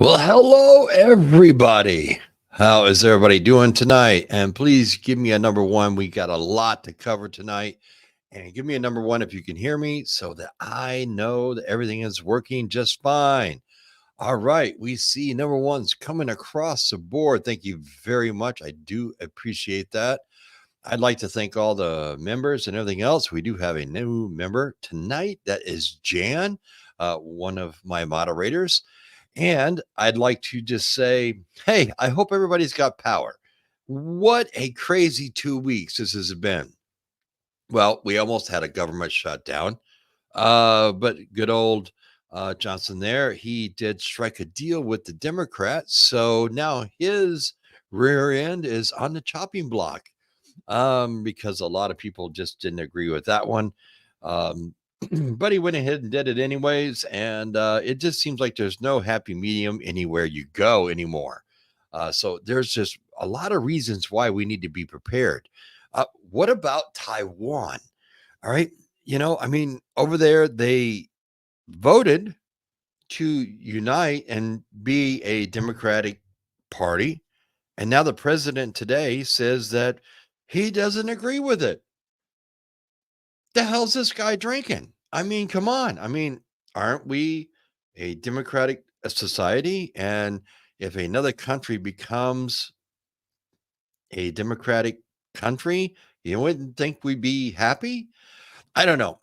Well, hello, everybody. How is everybody doing tonight? And please give me a number one. We got a lot to cover tonight. And give me a number one if you can hear me so that I know that everything is working just fine. All right. We see number one's coming across the board. Thank you very much. I do appreciate that. I'd like to thank all the members and everything else. We do have a new member tonight. That is Jan, one of my moderators. And I'd like to just say, hey, I hope everybody's got power. What a crazy 2 weeks this has been. Well, we almost had a government shutdown, but good old Johnson there, he did strike a deal with the Democrats. So now his rear end is on the chopping block because a lot of people just didn't agree with that one. Um, but he went ahead and did it anyways. And it just seems like there's no happy medium anywhere you go anymore. So there's just a lot of reasons why we need to be prepared. What about Taiwan? All right. I mean, over there, they voted to unite and be a Democratic party. And now the president today says that he doesn't agree with it. The hell's this guy drinking? I mean, come on. I mean, aren't we a democratic society? And if another country becomes a democratic country, you wouldn't think we'd be happy? I don't know.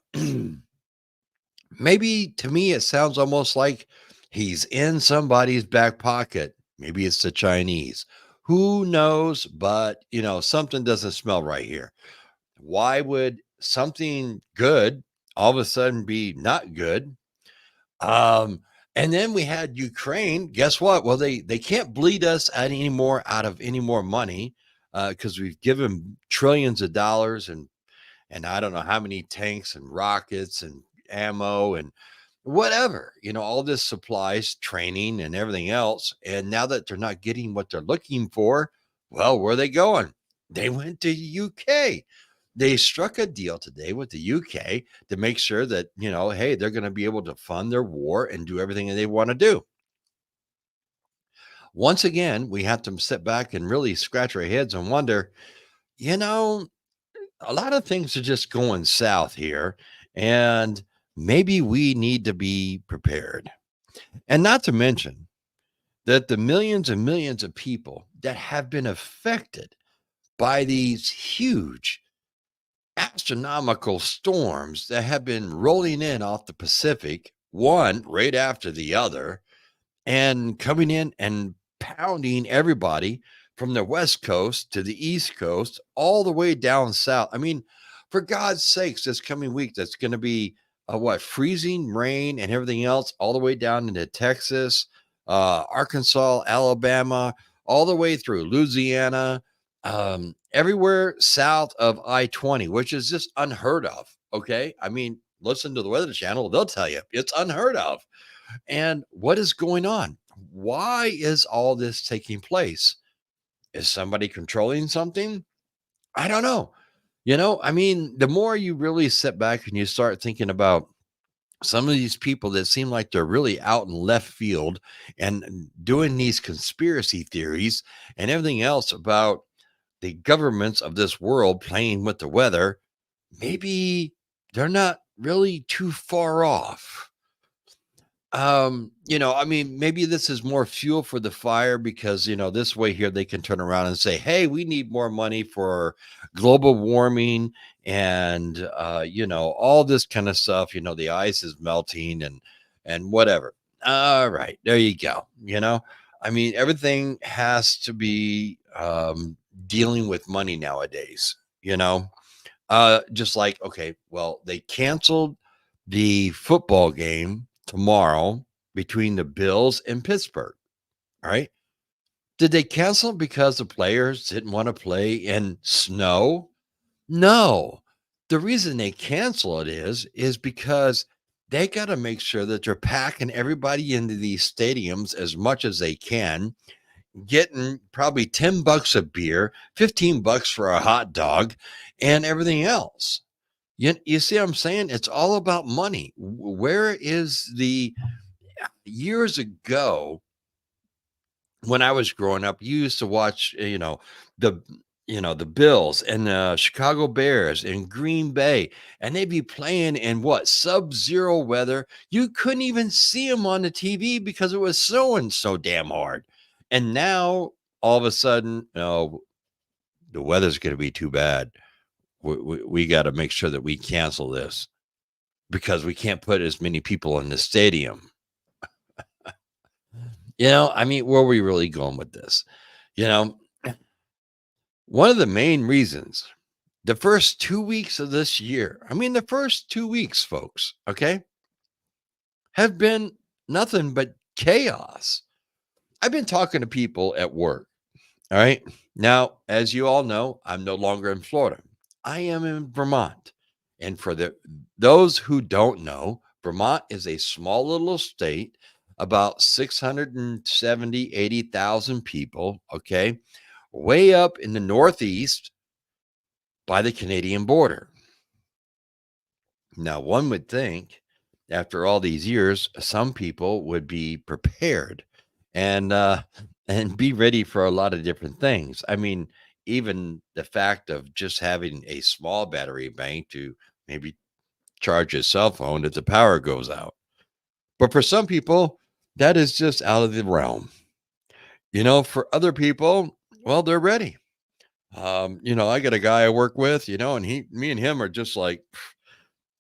Maybe to me, it sounds almost like he's in somebody's back pocket. Maybe it's the Chinese. Who knows? But, something doesn't smell right here. Why would something good all of a sudden be not good? Um, and then we had Ukraine. Guess what? Well, they can't bleed us out of any more money because we've given trillions of dollars and I don't know how many tanks and rockets and ammo and whatever, all this supplies, training, and everything else. And now that they're not getting what they're looking for, well, where are they going? They went to UK. They struck a deal today with the UK to make sure that, hey, they're going to be able to fund their war and do everything that they want to do. Once again, we have to sit back and really scratch our heads and wonder, you know, a lot of things are just going south here. And maybe we need to be prepared. And not to mention that the millions and millions of people that have been affected by these huge astronomical storms that have been rolling in off the Pacific, one right after the other, and coming in and pounding everybody from the West Coast to the East Coast, all the way down south. I mean, for God's sakes, this coming week, that's going to be freezing rain and everything else, all the way down into Texas, Arkansas, Alabama, all the way through Louisiana, everywhere south of I-20, which is just unheard of. Okay. I mean, listen to the Weather Channel, they'll tell you it's unheard of. And what is going on? Why is all this taking place? Is somebody controlling something? I don't know. I mean, the more you really sit back and you start thinking about some of these people that seem like they're really out in left field and doing these conspiracy theories and everything else about the governments of this world playing with the weather, maybe they're not really too far off. I mean, maybe this is more fuel for the fire because, this way here they can turn around and say, hey, we need more money for global warming and all this kind of stuff. The ice is melting and whatever. All right, there you go. I mean, everything has to be dealing with money nowadays, just like, okay, well, they canceled the football game tomorrow between the Bills and Pittsburgh. All right. Did they cancel because the players didn't want to play in snow? No. The reason they cancel it is because they got to make sure that they're packing everybody into these stadiums as much as they can, getting probably $10 a beer, $15 for a hot dog, and everything else. You see what I'm saying? It's all about money. Where is the years ago? when I was growing up, you used to watch, the the Bills and the Chicago Bears and Green Bay, and they'd be playing in what sub-zero weather. You couldn't even see them on the TV because it was snowing so damn hard. And now all of a sudden, no, the weather's going to be too bad. We got to make sure that we cancel this because we can't put as many people in the stadium. I mean, where are we really going with this? You know, One of the main reasons, the first 2 weeks of this year, I mean, the first 2 weeks, folks, okay, have been nothing but chaos. I've been talking to people at work, all right? Now, as you all know, I'm no longer in Florida. I am in Vermont. And for those who don't know, Vermont is a small little state, about 670, 80,000 people, okay, way up in the Northeast by the Canadian border. Now, one would think after all these years, some people would be prepared and and be ready for a lot of different things. I mean, even the fact of just having a small battery bank to maybe charge his cell phone if the power goes out. But for some people, that is just out of the realm. For other people, well, they're ready. I got a guy I work with, and me and him are just like,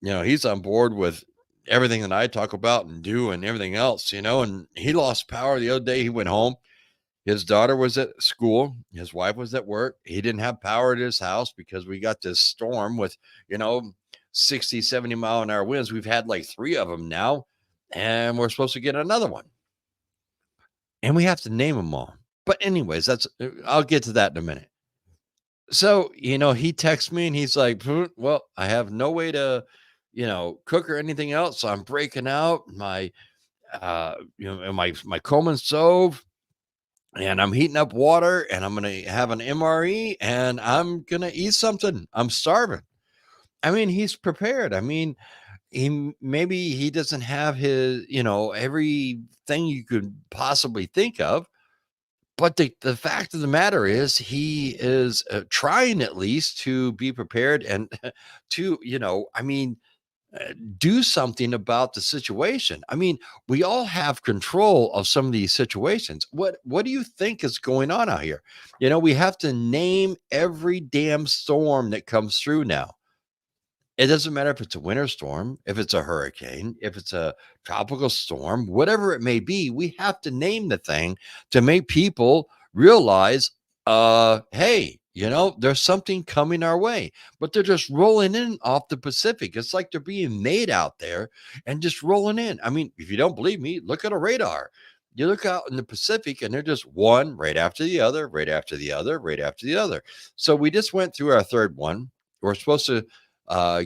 he's on board with everything that I talk about and do and everything else, and he lost power the other day. He went home. His daughter was at school. His wife was at work. He didn't have power at his house because we got this storm with, you know, 60, 70-mile-an-hour winds. We've had like three of them now, and we're supposed to get another one. And we have to name them all. But anyways, I'll get to that in a minute. So, he texts me and he's like, well, I have no way to, cook or anything else. So I'm breaking out my Coleman stove and I'm heating up water and I'm going to have an MRE and I'm going to eat something. I'm starving. I mean, he's prepared. I mean, maybe he doesn't have his, everything you could possibly think of. But the fact of the matter is, he is trying at least to be prepared and to, I mean, do something about the situation. I mean, we all have control of some of these situations. What do you think is going on out here? We have to name every damn storm that comes through now. It doesn't matter if it's a winter storm, if it's a hurricane, if it's a tropical storm, whatever it may be, we have to name the thing to make people realize, hey, there's something coming our way. But they're just rolling in off the Pacific. It's like they're being made out there and just rolling in. I mean, if you don't believe me, look at a radar. You look out in the Pacific and they're just one right after the other, right after the other, right after the other. So we just went through our third one. We're supposed to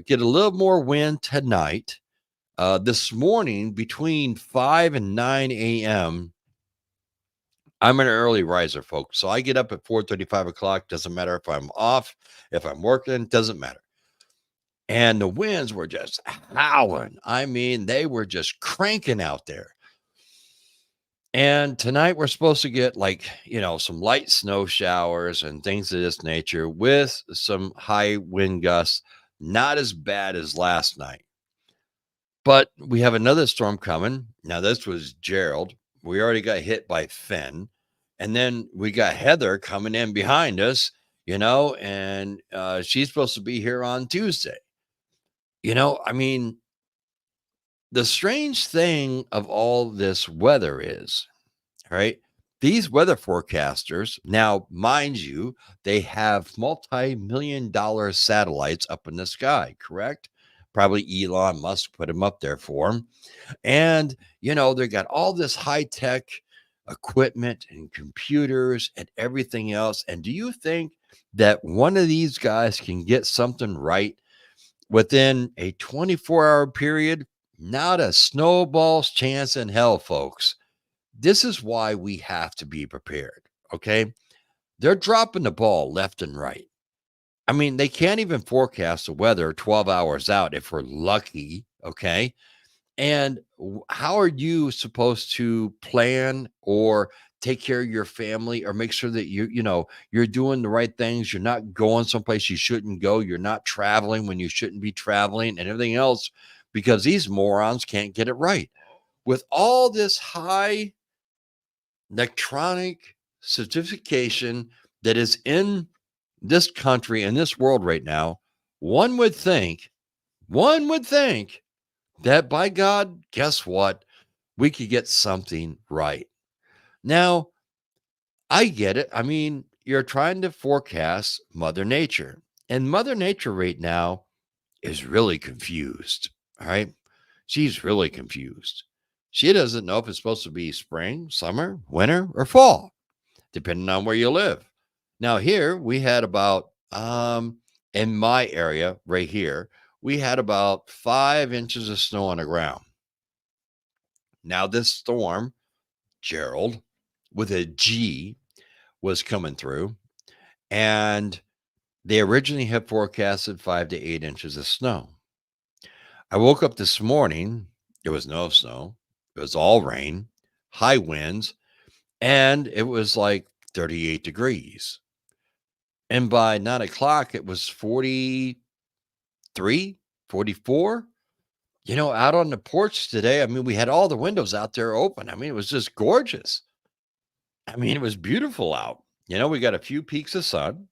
get a little more wind tonight. This morning, between 5 and 9 a.m., I'm an early riser, folks. So I get up at 4:30, 5 o'clock. Doesn't matter if I'm off, if I'm working, doesn't matter. And the winds were just howling. I mean, they were just cranking out there. And tonight we're supposed to get some light snow showers and things of this nature with some high wind gusts, not as bad as last night. But we have another storm coming. Now, this was Gerald. We already got hit by Finn. And then we got Heather coming in behind us, and she's supposed to be here on Tuesday. I mean, the strange thing of all this weather is, right? These weather forecasters, now, mind you, they have multi-million dollar satellites up in the sky, correct? Probably Elon Musk put them up there for them. And, they got all this high tech equipment and computers and everything else. And do you think that one of these guys can get something right within a 24-hour period? Not a snowball's chance in hell, folks. This is why we have to be prepared. Okay. They're dropping the ball left and right. I mean, they can't even forecast the weather 12 hours out if we're lucky. Okay. And how are you supposed to plan or take care of your family or make sure that you're doing the right things. You're not going someplace you shouldn't go. You're not traveling when you shouldn't be traveling and everything else because these morons can't get it right. With all this high electronic certification that is in this country and this world right now, one would think, one would think that by God, guess what? We could get something right. Now, I get it. I mean, you're trying to forecast Mother Nature, and Mother Nature right now is really confused. All right. She's really confused. She doesn't know if it's supposed to be spring, summer, winter, or fall, depending on where you live. Now, here we had about, in my area right here, we had about 5 inches of snow on the ground. Now, this storm, Gerald, with a G, was coming through, and they originally had forecasted 5 to 8 inches of snow. I woke up this morning, there was no snow, it was all rain, high winds, and it was like 38 degrees. And by 9 o'clock, it was 43, 44. Out on the porch today, I mean, we had all the windows out there open. I mean, it was just gorgeous. I mean, it was beautiful out. We got a few peaks of sun.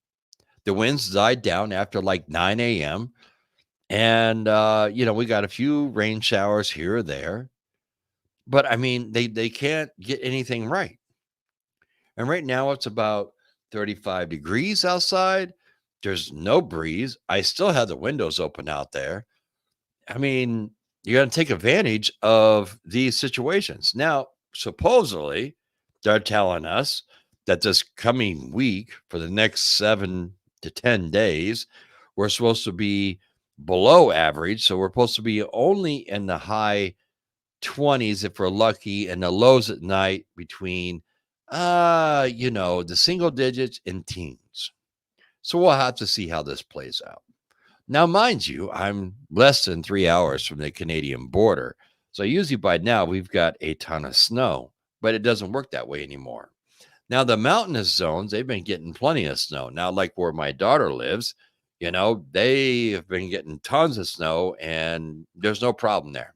The winds died down after like 9 a.m. And, we got a few rain showers here or there. But I mean, they can't get anything right. And right now it's about 35 degrees outside. There's no breeze. I still have the windows open out there. I mean, you got to take advantage of these situations. Now, supposedly, they're telling us that this coming week, for the next 7 to 10 days, we're supposed to be below average. So we're supposed to be only in the high 20s if we're lucky, and the lows at night between, the single digits and teens. So we'll have to see how this plays out. Now, mind you, I'm less than 3 hours from the Canadian border. So usually by now we've got a ton of snow, but it doesn't work that way anymore. Now, the mountainous zones, they've been getting plenty of snow. Now, like where my daughter lives, they have been getting tons of snow and there's no problem there.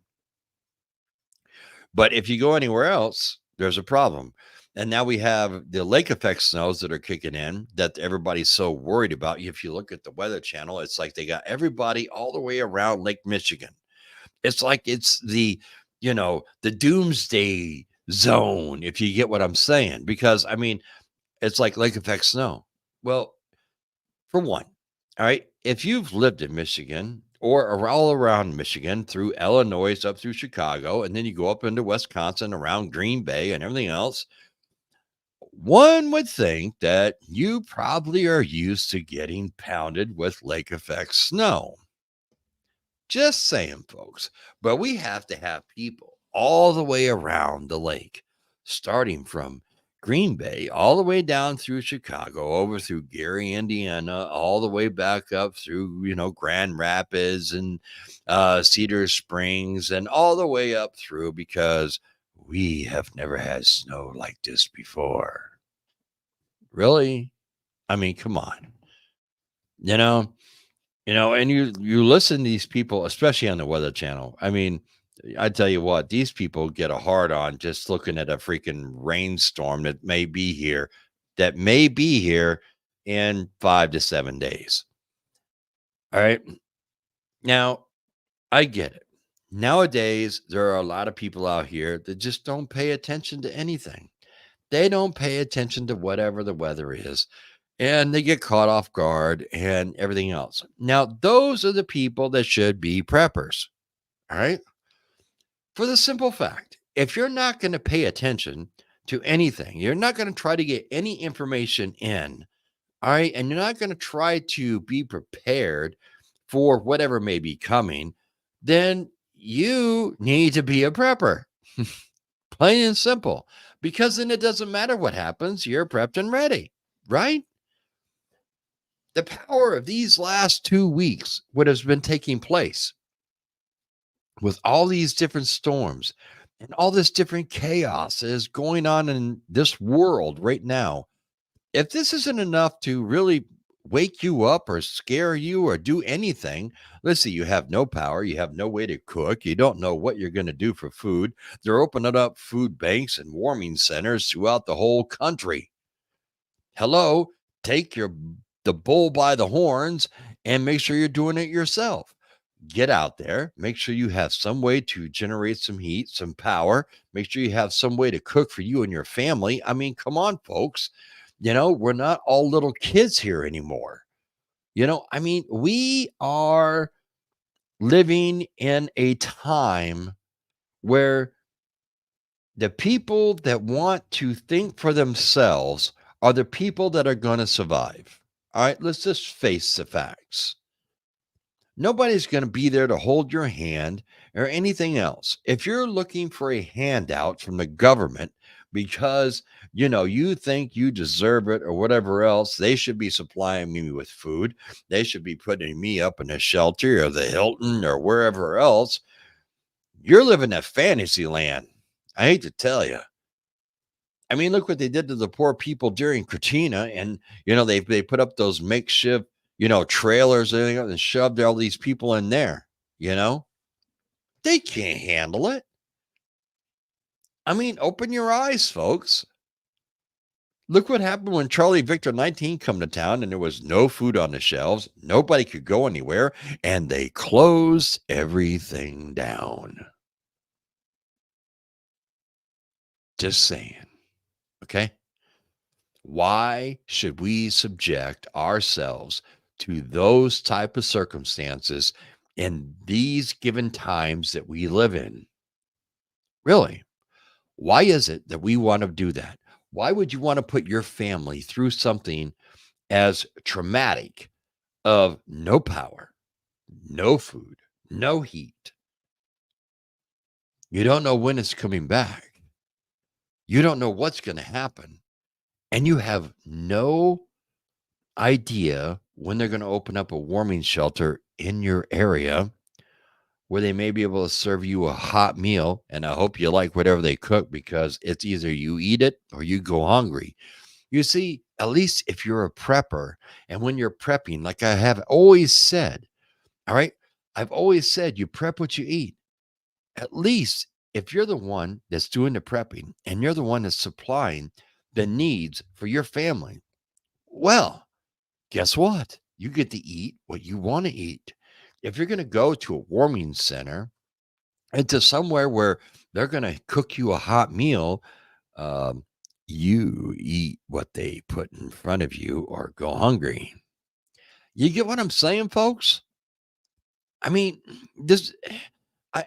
But if you go anywhere else, there's a problem. And now we have the lake effect snows that are kicking in that everybody's so worried about. If you look at the Weather Channel, it's like they got everybody all the way around Lake Michigan. It's like it's the doomsday zone, if you get what I'm saying. Because, I mean, it's like lake effect snow. Well, for one, all right, if you've lived in Michigan or all around Michigan through Illinois up through Chicago, and then you go up into Wisconsin around Green Bay and everything else, one would think that you probably are used to getting pounded with lake effect snow. Just saying, folks. But we have to have people all the way around the lake, starting from Green Bay, all the way down through Chicago, over through Gary, Indiana, all the way back up through, Grand Rapids and Cedar Springs, and all the way up through because we have never had snow like this before. Really? I mean, come on. You know, and you listen to these people, especially on the Weather Channel. I mean, I tell you what, these people get a hard on just looking at a freaking rainstorm that may be here in 5 to 7 days. All right. Now, I get it. Nowadays, there are a lot of people out here that just don't pay attention to anything. They don't pay attention to whatever the weather is, and they get caught off guard and everything else. Now, those are the people that should be preppers. All right. For the simple fact, if you're not going to pay attention to anything, you're not going to try to get any information in. All right. And you're not going to try to be prepared for whatever may be coming, then you need to be a prepper. Plain and simple. Because then it doesn't matter what happens, you're prepped and ready, right? The power of these last 2 weeks, what has been taking place with all these different storms, and all this different chaos is going on in this world right now. If this isn't enough to really wake you up or scare you or do anything, let's see, you have no power, you have no way to cook, you don't know what you're going to do for food. They're opening up food banks and warming centers throughout the whole country. Hello, take the bull by the horns and make sure you're doing it yourself. Get out there, make sure you have some way to generate some heat, some power, make sure you have some way to cook for you and your family. I mean, come on, folks. We're not all little kids here anymore. I mean, we are living in a time where the people that want to think for themselves are the people that are going to survive. All right, let's just face the facts. Nobody's going to be there to hold your hand or anything else. If you're looking for a handout from the government because you think you deserve it or whatever else, they should be supplying me with food. They should be putting me up in a shelter or the Hilton or wherever else. You're living at fantasy land. I hate to tell you. I mean, look what they did to the poor people during Katrina, and they put up those makeshift, trailers and everything, and shoved all these people in there. They can't handle it. I mean, open your eyes, folks. Look what happened when Charlie Victor 19 come to town, and there was no food on the shelves. Nobody could go anywhere, and they closed everything down. Just saying. Okay. Why should we subject ourselves to those type of circumstances in these given times that we live in? Really? Why is it that we want to do that? Why would you want to put your family through something as traumatic of no power, no food, no heat? You don't know when it's coming back. You don't know what's going to happen. And you have no idea when they're going to open up a warming shelter in your area where they may be able to serve you a hot meal. And I hope you like whatever they cook, because it's either you eat it or you go hungry. You see, at least if you're a prepper, and when you're prepping, like I have always said, all right, I've always said you prep what you eat. At least if you're the one that's doing the prepping and you're the one that's supplying the needs for your family, well, guess what? You get to eat what you want to eat. If you're going to go to a warming center and to somewhere where they're going to cook you a hot meal, um, you eat what they put in front of you or go hungry. You get what I'm saying, folks? I mean, this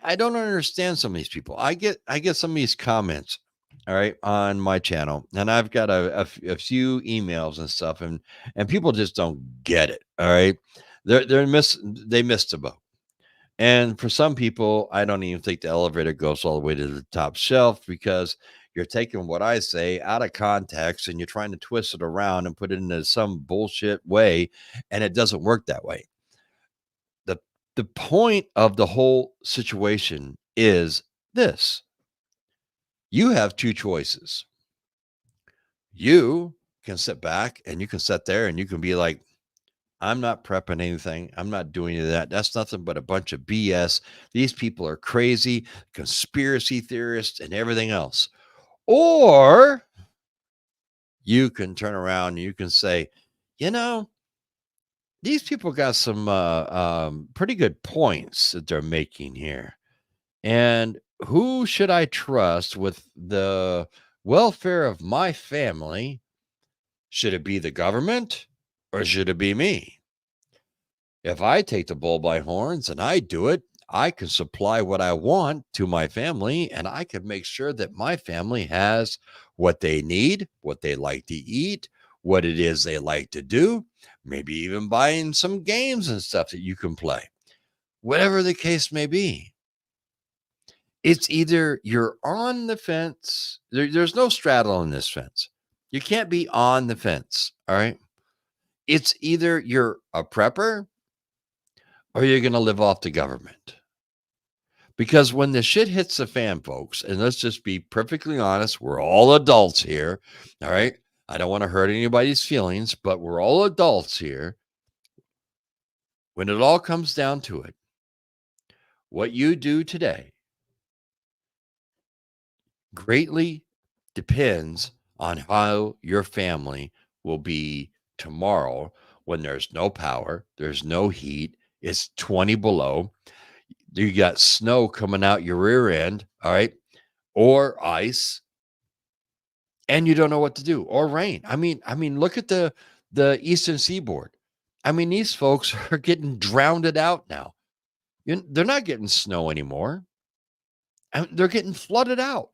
I don't understand some of these people. I get some of these comments, all right, on my channel, and I've got a few emails and stuff, and people just don't get it. All right, they missed the boat. And for some people, I don't even think the elevator goes all the way to the top shelf, because you're taking what I say out of context and you're trying to twist it around and put it into some bullshit way, and it doesn't work that way. The the point of the whole situation is this. You have two choices. You can sit back and you can sit there and you can be like, I'm not prepping anything. I'm not doing any of that. That's nothing but a bunch of BS. These people are crazy, conspiracy theorists, and everything else. Or you can turn around and you can say, you know, these people got some pretty good points that they're making here. And who should I trust with the welfare of my family? Should it be the government or should it be me? If I take the bull by horns and I do it, I can supply what I want to my family, and I can make sure that my family has what they need, what they like to eat, what it is they like to do, maybe even buying some games and stuff that you can play. Whatever the case may be, it's either you're on the fence, there's no straddle on this fence. You can't be on the fence. All right. It's either you're a prepper or you're going to live off the government. Because when the shit hits the fan, folks, and let's just be perfectly honest, we're all adults here. All right. I don't want to hurt anybody's feelings, but we're all adults here. When it all comes down to it, what you do today greatly depends on how your family will be tomorrow when there's no power, there's no heat, it's 20 below, you got snow coming out your rear end, all right, or ice, and you don't know what to do, or rain. I mean, look at the eastern seaboard. I mean, these folks are getting drowned out now. They're not getting snow anymore. They're getting flooded out.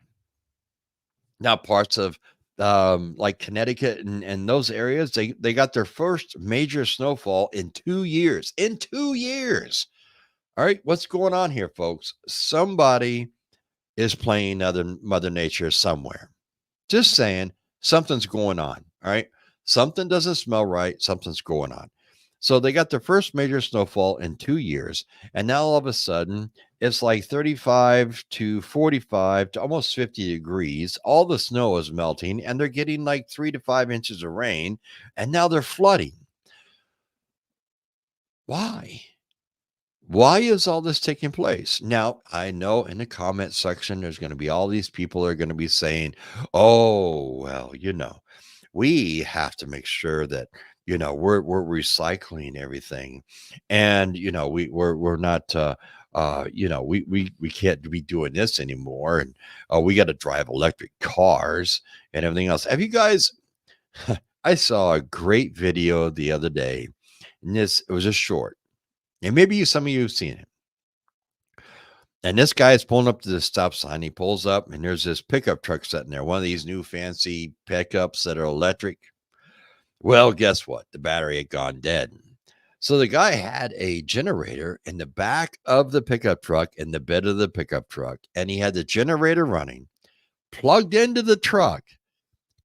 Now, parts of like Connecticut and those areas, they got their first major snowfall in 2 years. In 2 years. All right, what's going on here, folks? Somebody is playing other Mother Nature somewhere. Just saying, something's going on. All right. Something doesn't smell right. Something's going on. So they got their first major snowfall in 2 years. And now all of a sudden, it's like 35 to 45 to almost 50 degrees. All the snow is melting and they're getting like 3 to 5 inches of rain. And now they're flooding. Why? Why is all this taking place? Now, I know in the comment section, there's going to be all these people that are going to be saying, oh, well, we have to make sure that, we're recycling everything. And, we're not, we can't be doing this anymore. And we got to drive electric cars and everything else. Have you guys, I saw a great video the other day, and it was a short. And maybe some of you have seen it. And this guy is pulling up to the stop sign. He pulls up, and there's this pickup truck sitting there, one of these new fancy pickups that are electric. Well, guess what? The battery had gone dead. So the guy had a generator in the back of the pickup truck, in the bed of the pickup truck, and he had the generator running, plugged into the truck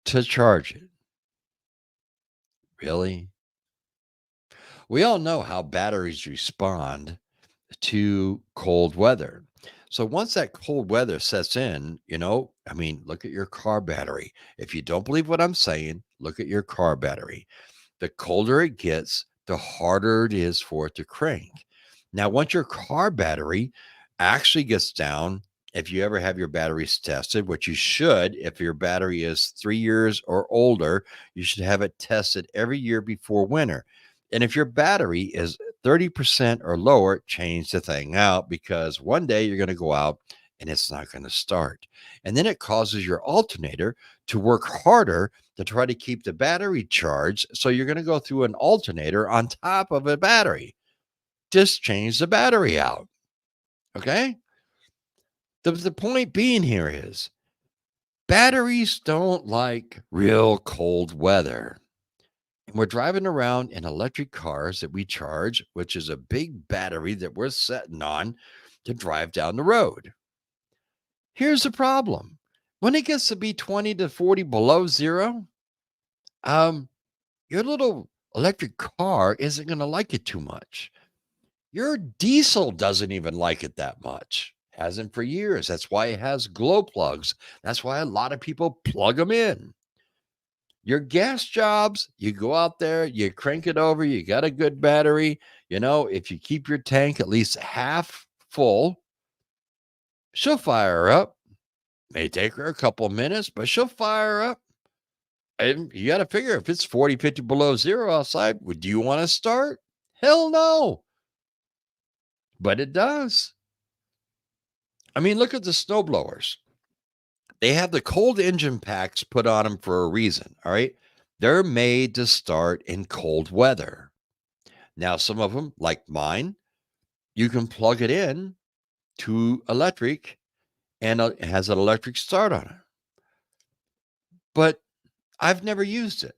to charge it. Really? We all know how batteries respond to cold weather. So once that cold weather sets in, look at your car battery. If you don't believe what I'm saying, look at your car battery. The colder it gets, the harder it is for it to crank. Now, once your car battery actually gets down, if you ever have your batteries tested, which you should, if your battery is 3 years or older, you should have it tested every year before winter. And if your battery is 30% or lower, change the thing out, because one day you're going to go out and it's not going to start. And then it causes your alternator to work harder to try to keep the battery charged. So you're going to go through an alternator on top of a battery. Just change the battery out. Okay. The point being here is batteries don't like real cold weather. And we're driving around in electric cars that we charge, which is a big battery that we're setting on to drive down the road. Here's the problem. When it gets to be 20 to 40 below zero, your little electric car isn't going to like it too much. Your diesel doesn't even like it that much. Hasn't for years. That's why it has glow plugs. That's why a lot of people plug them in. Your gas jobs, you go out there, you crank it over, you got a good battery. If you keep your tank at least half full, she'll fire up. May take her a couple of minutes, but she'll fire up. And you got to figure, if it's 40, 50 below zero outside, would you want to start? Hell no. But it does. I mean, look at the snowblowers. They have the cold engine packs put on them for a reason. All right. They're made to start in cold weather. Now, some of them, like mine, you can plug it in to electric, and it has an electric start on it. But I've never used it.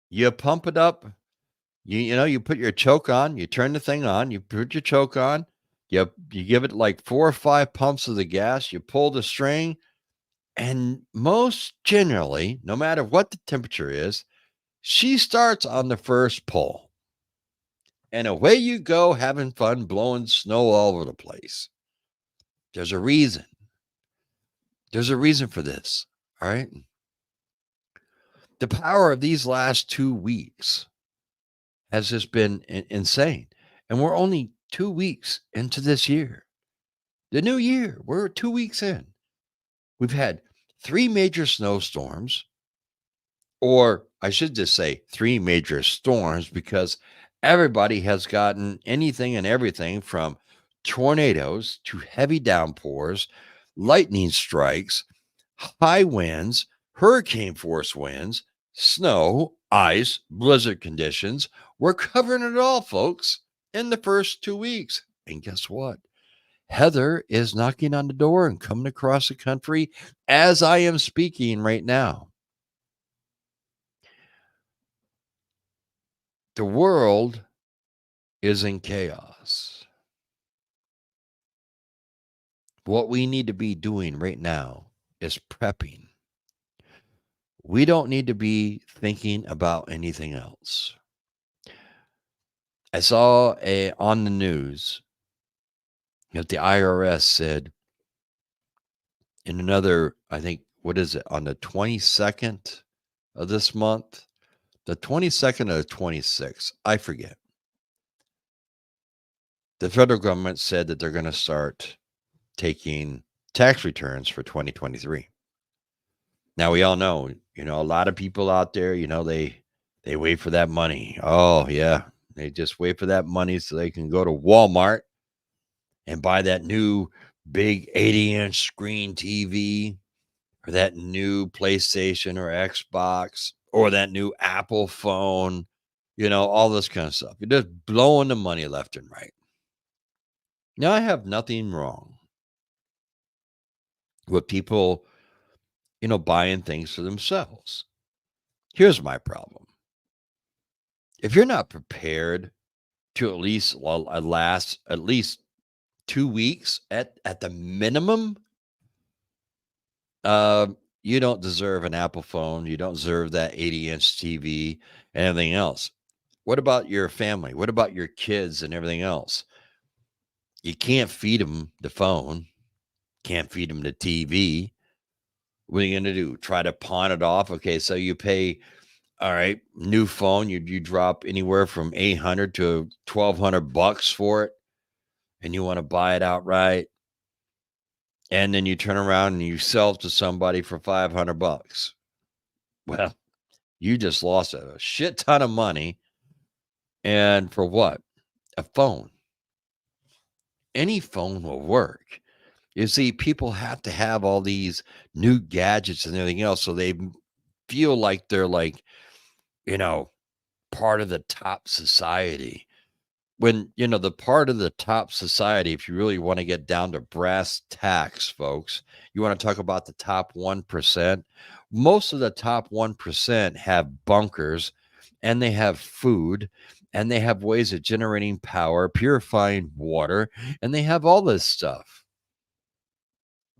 You pump it up. You put your choke on, you turn the thing on, you put your choke on, you give it like 4 or 5 pumps of the gas, you pull the string, and most generally, no matter what the temperature is, she starts on the first pull. And away you go, having fun, blowing snow all over the place. There's a reason. There's a reason for this. All right. The power of these last 2 weeks has just been insane. And we're only 2 weeks into this year. The new year, we're 2 weeks in. We've had three major snowstorms, or I should just say three major storms, because everybody has gotten anything and everything from tornadoes to heavy downpours, lightning strikes, high winds, hurricane force winds, snow, ice, blizzard conditions. We're covering it all, folks, in the first 2 weeks. And guess what? Heather is knocking on the door and coming across the country as I am speaking right now. The world is in chaos. What we need to be doing right now is prepping. We don't need to be thinking about anything else. I saw on the news that the IRS said in another, I think, what is it, on the 22nd of this month? The 22nd or the 26th, I forget. The federal government said that they're going to start taking tax returns for 2023. Now we all know, a lot of people out there, they wait for that money. Oh yeah, they just wait for that money so they can go to Walmart and buy that new big 80-inch screen TV, or that new PlayStation or Xbox, or that new Apple phone, all this kind of stuff. You're just blowing the money left and right. Now, I have nothing wrong with people, buying things for themselves. Here's my problem. If you're not prepared to at least last at least 2 weeks at the minimum, you don't deserve an Apple phone. You don't deserve that 80-inch TV and everything else. What about your family? What about your kids and everything else? You can't feed them the phone, can't feed them the TV. What are you going to do? Try to pawn it off? Okay, so you pay, all right, new phone, you drop anywhere from 800 to 1,200 bucks for it, and you want to buy it outright. And then you turn around and you sell it to somebody for 500 bucks. Well, you just lost a shit ton of money. And for what? A phone. Any phone will work. You see, people have to have all these new gadgets and everything else, so they feel like they're like, part of the top society. When, the part of the top society, if you really want to get down to brass tacks, folks, you want to talk about the top 1%. Most of the top 1% have bunkers, and they have food, and they have ways of generating power, purifying water, and they have all this stuff.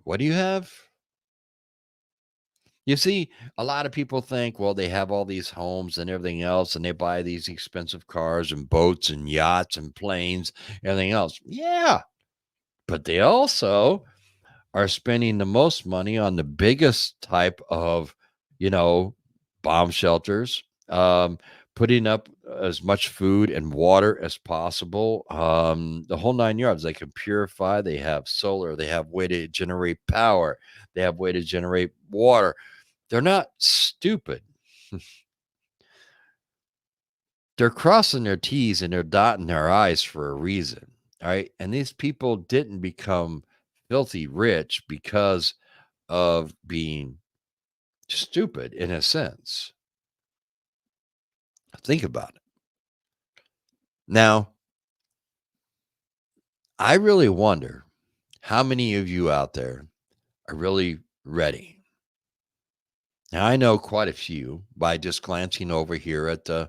What do you have? You see, a lot of people think, well, they have all these homes and everything else, and they buy these expensive cars and boats and yachts and planes, everything else. Yeah. But they also are spending the most money on the biggest type of, bomb shelters, putting up as much food and water as possible, the whole nine yards. They can purify, they have solar, they have way to generate power, they have way to generate water. They're not stupid. They're crossing their T's and they're dotting their I's for a reason. All right. And these people didn't become filthy rich because of being stupid in a sense. Think about it. Now, I really wonder how many of you out there are really ready. Now, I know quite a few by just glancing over here at the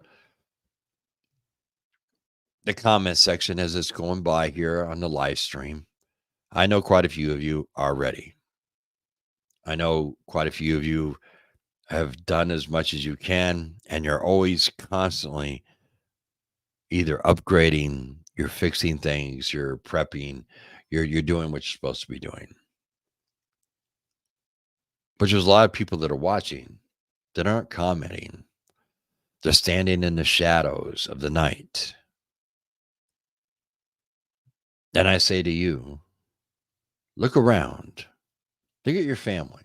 comment section as it's going by here on the live stream. I know quite a few of you are ready. I know quite a few of you have done as much as you can, and you're always constantly either upgrading, you're fixing things, you're prepping, you're doing what you're supposed to be doing. But there's a lot of people that are watching that aren't commenting. They're standing in the shadows of the night. And I say to you, look around. Look at your family.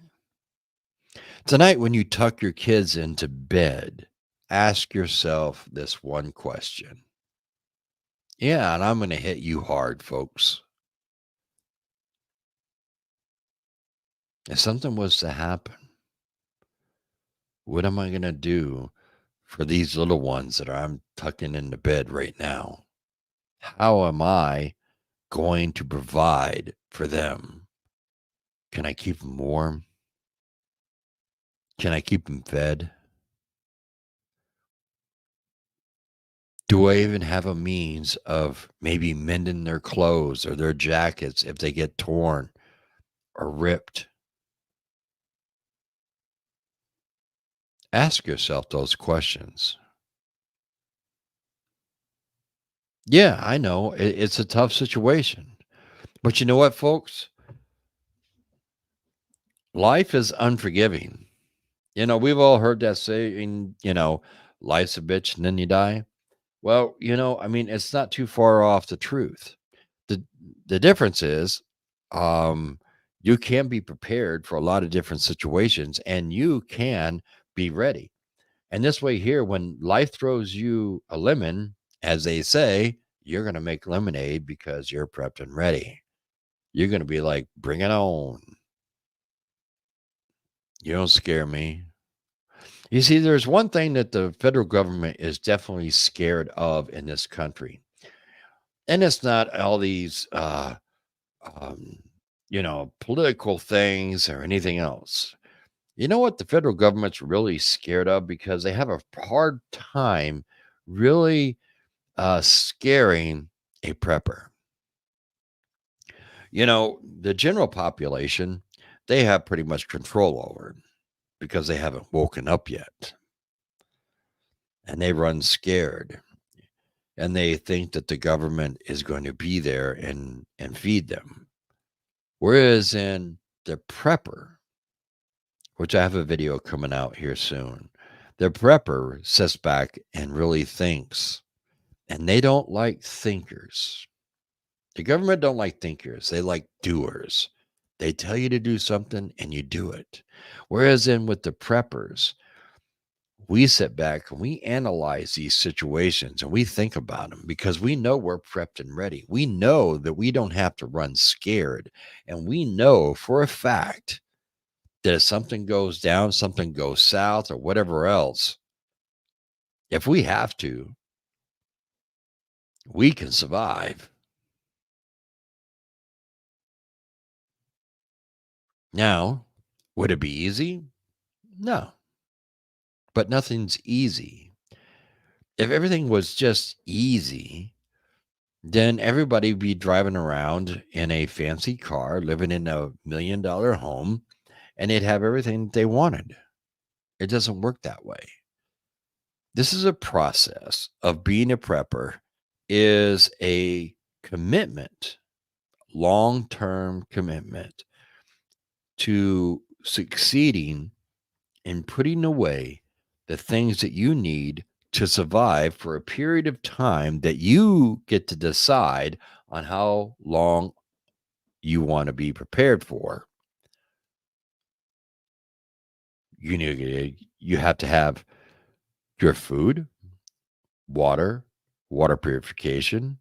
Tonight, when you tuck your kids into bed, ask yourself this one question. Yeah, and I'm going to hit you hard, folks. If something was to happen, what am I going to do for these little ones that I'm tucking into bed right now? How am I going to provide for them? Can I keep them warm? Can I keep them fed? Do I even have a means of maybe mending their clothes or their jackets if they get torn or ripped? Ask yourself those questions. Yeah, I know it's a tough situation. But you know what, folks? Life is unforgiving. We've all heard that saying, life's a bitch and then you die. Well, I mean, it's not too far off the truth. The the difference is um you can be prepared for a lot of different situations and you can be ready. And this way here, when life throws you a lemon, as they say, you're going to make lemonade because you're prepped and ready. You're going to be like, bring it on. You don't scare me. You see, there's one thing that the federal government is definitely scared of in this country. And it's not all these, um, political things or anything else. You know what the federal government's really scared of because they have a hard time really scaring a prepper. The general population, they have pretty much control over it because they haven't woken up yet and they run scared and they think that the government is going to be there and feed them. Whereas in the prepper, which I have a video coming out here soon, the prepper sits back and really thinks, and they don't like thinkers. The government don't like thinkers. They like doers. They tell you to do something and you do it. Whereas in with the preppers, we sit back and we analyze these situations and we think about them because we know we're prepped and ready. We know that we don't have to run scared. And we know for a fact that if something goes down, something goes south, or whatever else, if we have to, we can survive. Now, would it be easy? No, but nothing's easy. If everything was just easy, then everybody would be driving around in a fancy car, living in a $1 million home, and they'd have everything they wanted. It doesn't work that way. This is a process of being a prepper is a commitment, long-term commitment to succeeding in putting away the things that you need to survive for a period of time that you get to decide on how long you want to be prepared for. You have to have your food, water, water purification,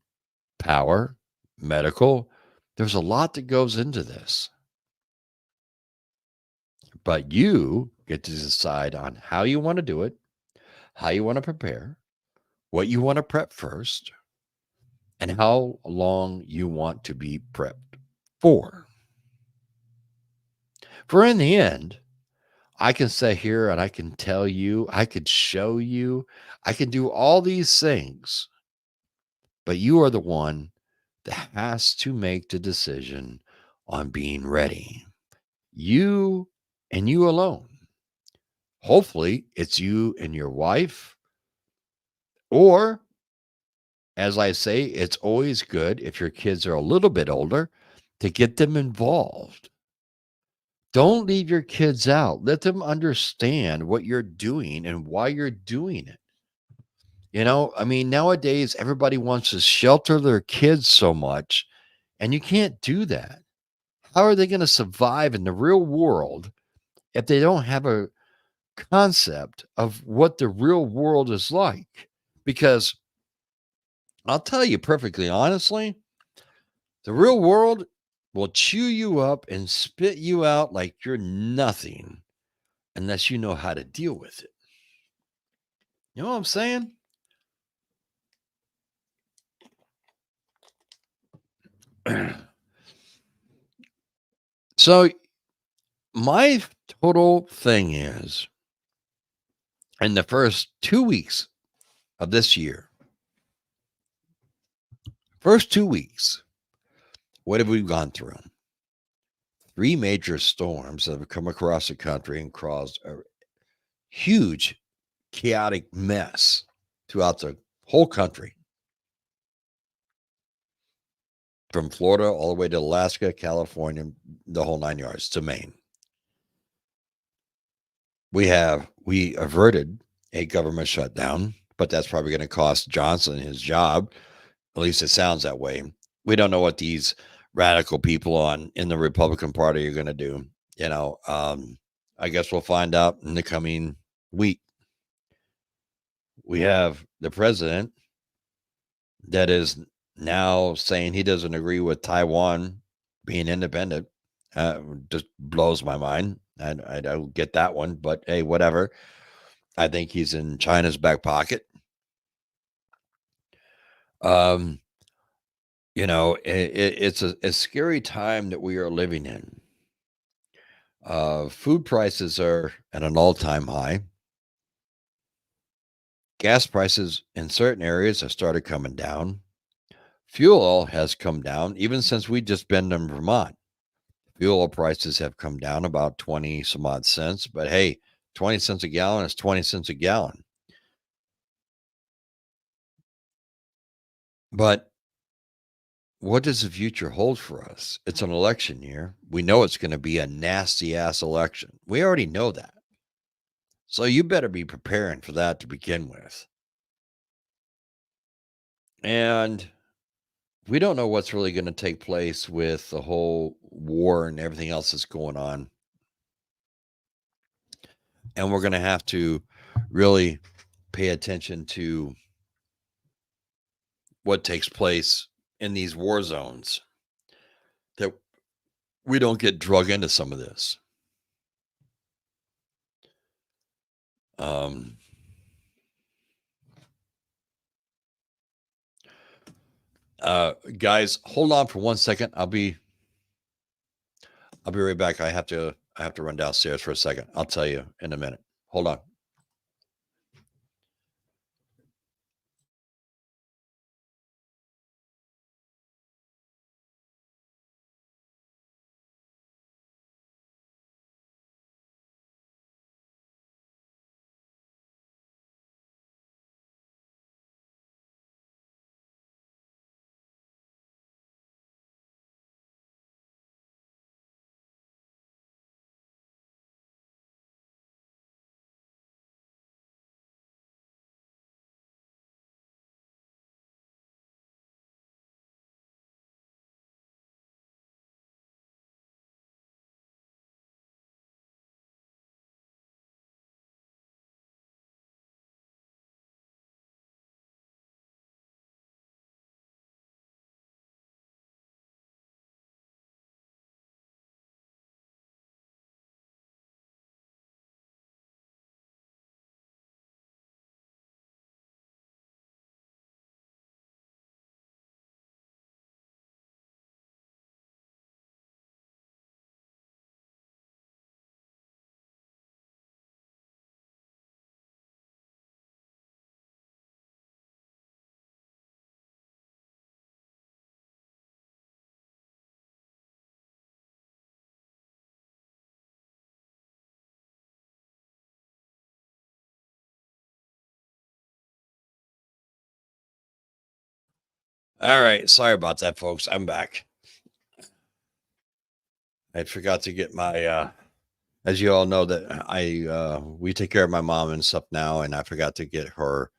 power, medical. There's a lot that goes into this. But you get to decide on how you want to do it, how you want to prepare, what you want to prep first, and how long you want to be prepped for. For in the end, I can sit here and I can tell you, I could show you, I can do all these things, but you are the one that has to make the decision on being ready. You and you alone. Hopefully, it's you and your wife, or as I say, it's always good if your kids are a little bit older to get them involved. Don't leave your kids out. Let them understand what you're doing and why you're doing it. I mean, nowadays everybody wants to shelter their kids so much, and you can't do that. How are they going to survive in the real world if they don't have a concept of what the real world is like? Because I'll tell you perfectly honestly, the real world will chew you up and spit you out like you're nothing unless you know how to deal with it. You know what I'm saying? So, my total thing is in the first 2 weeks of this year, first 2 weeks, what have we gone through? Three major storms that have come across the country and caused a huge, chaotic mess throughout the whole country, from Florida all the way to Alaska, California, the whole nine yards to Maine. We averted a government shutdown, but that's probably going to cost Johnson his job. At least it sounds that way. We don't know what these radical people in the Republican Party are going to do. I guess we'll find out in the coming week. We have the president that is now saying he doesn't agree with Taiwan being independent. Just blows my mind. I don't get that one, but hey, whatever. I think he's in China's back pocket. Um, it's a scary time that we are living in. Food prices are at an all-time high. Gas prices in certain areas have started coming down. Fuel oil has come down even since we just been in Vermont. Fuel oil prices have come down about 20 some odd cents, but hey, 20 cents a gallon is 20 cents a gallon. But what does the future hold for us? It's an election year. We know it's going to be a nasty ass election. We already know that. So you better be preparing for that to begin with. And we don't know what's really going to take place with the whole war and everything else that's going on. And we're going to have to really pay attention to what takes place in these war zones, that we don't get drug into some of this. Um, Guys, hold on for 1 second. I'll be right back. I have to run downstairs for a second. I'll tell you in a minute. Hold on. All right. Sorry about that, folks. I'm back. I forgot to get my as you all know that I we take care of my mom and stuff now, and I forgot to get her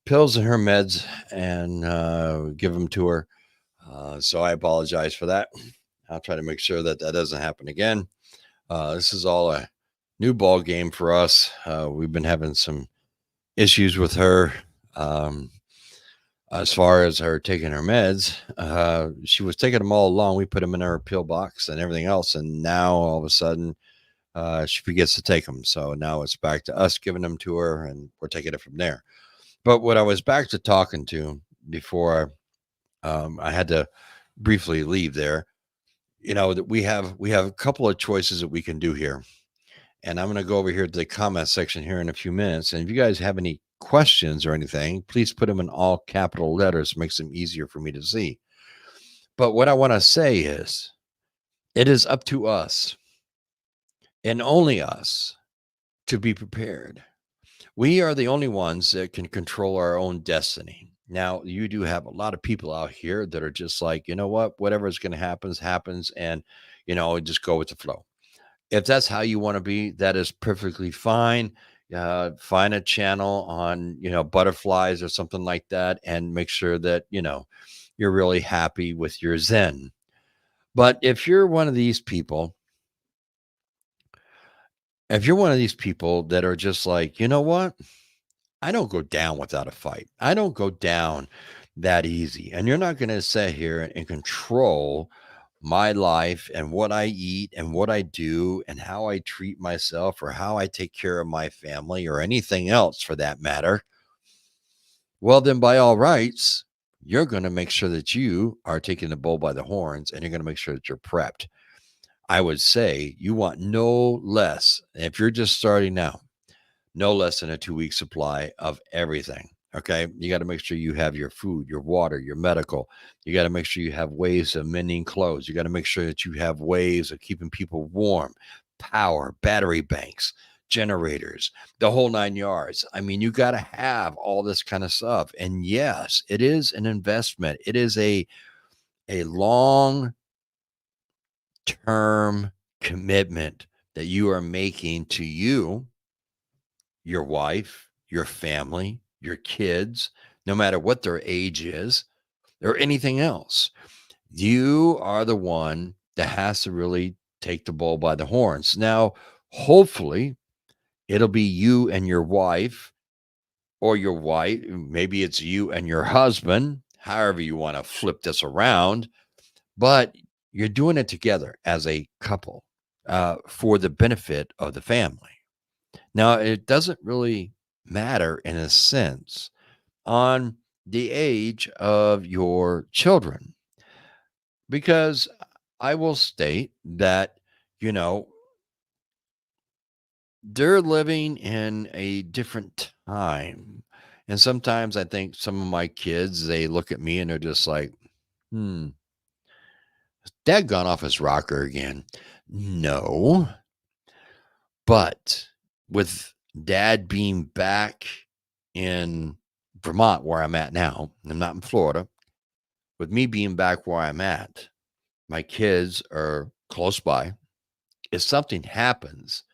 pills and her meds and give them to her. So I apologize for that. I'll try to make sure that that doesn't happen again. This is all a new ball game for us. We've been having some issues with her. Um, as far as her taking her meds, she was taking them all along. We put them in her pill box and everything else, and now all of a sudden she forgets to take them. So now it's back to us giving them to her, and we're taking it from there. But what I was back to talking to before I had to briefly leave there, that we have a couple of choices that we can do here, and I'm going to go over here to the comment section here in a few minutes. And if you guys have any questions or anything, please put them in all capital letters. Makes them easier for me to see. But what I want to say is, it is up to us and only us to be prepared. We are the only ones that can control our own destiny. Now, you do have a lot of people out here that are just like, you know what, whatever is going to happen happens, and just go with the flow. If that's how you want to be, that is perfectly fine. Find a channel on, butterflies or something like that, and make sure that you're really happy with your Zen. But if you're one of these people that are just like, you know what, I don't go down without a fight. I don't go down that easy. And you're not going to sit here and control my life and what I eat and what I do and how I treat myself or how I take care of my family or anything else for that matter. Well, then by all rights, you're going to make sure that you are taking the bull by the horns, and you're going to make sure that you're prepped. I would say you want no less, if you're just starting now, no less than a 2-week supply of everything. Okay. You got to make sure you have your food, your water, your medical. You got to make sure you have ways of mending clothes. You got to make sure that you have ways of keeping people warm, power, battery banks, generators, the whole 9 yards. I mean, you got to have all this kind of stuff. And yes, it is an investment. It is a long term commitment that you are making to you, your wife, your family, your kids, no matter what their age is or anything else. You are the one that has to really take the bull by the horns. Now, hopefully, it'll be you and your wife, or your wife. Maybe it's you and your husband, however you want to flip this around, but you're doing it together as a couple for the benefit of the family. Now, it doesn't really matter in a sense on the age of your children, because I will state that, you know, they're living in a different time. And sometimes I think some of my kids, they look at me and they're just like, hmm, dad gone off his rocker again. No, but with dad being back in Vermont, where I'm at now, I'm not in Florida. With me being back where I'm at, my kids are close by. If something happens,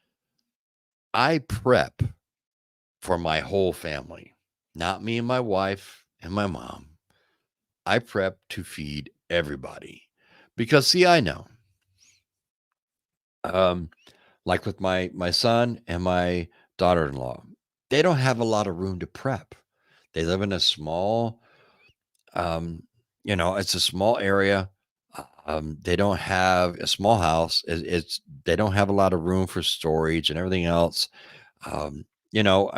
I prep for my whole family, not me and my wife and my mom. I prep to feed everybody because, see, I know, um, like with my son and my daughter-in-law, they don't have a lot of room to prep. They live in a small, um, it's a small area. They don't have a small house. They don't have a lot of room for storage and everything else. I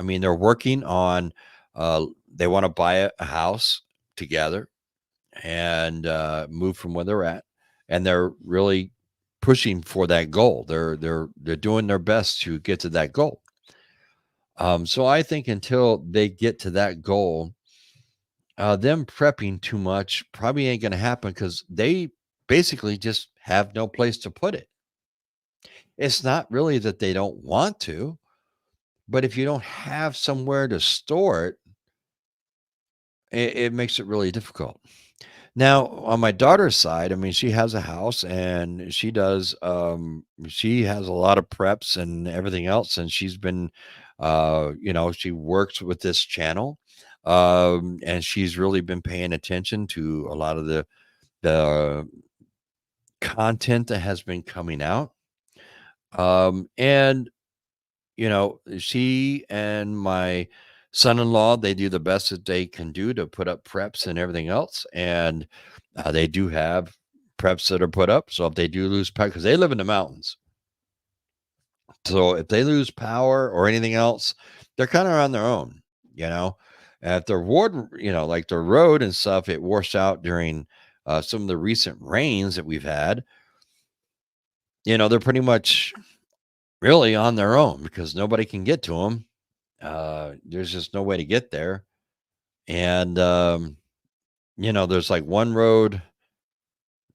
mean, they're working on. They want to buy a house together and move from where they're at, and they're really pushing for that goal. They're doing their best to get to that goal. So I think until they get to that goal, them prepping too much probably ain't going to happen because they basically just have no place to put it. It's not really that they don't want to, but if you don't have somewhere to store it, it makes it really difficult. Now, on my daughter's side, I mean, she has a house and she has a lot of preps and everything else. And she's been, she works with this channel. And she's really been paying attention to a lot of the content that has been coming out. And she and my son-in-law, they do the best that they can do to put up preps and everything else, and, they do have preps that are put up, so if they do lose power, because they live in the mountains. So if they lose power or anything else, they're kinda on their own, you know? And if their like their road and stuff, it washed out during, some of the recent rains that we've had, they're pretty much really on their own because nobody can get to them. There's just no way to get there. And, there's like one road,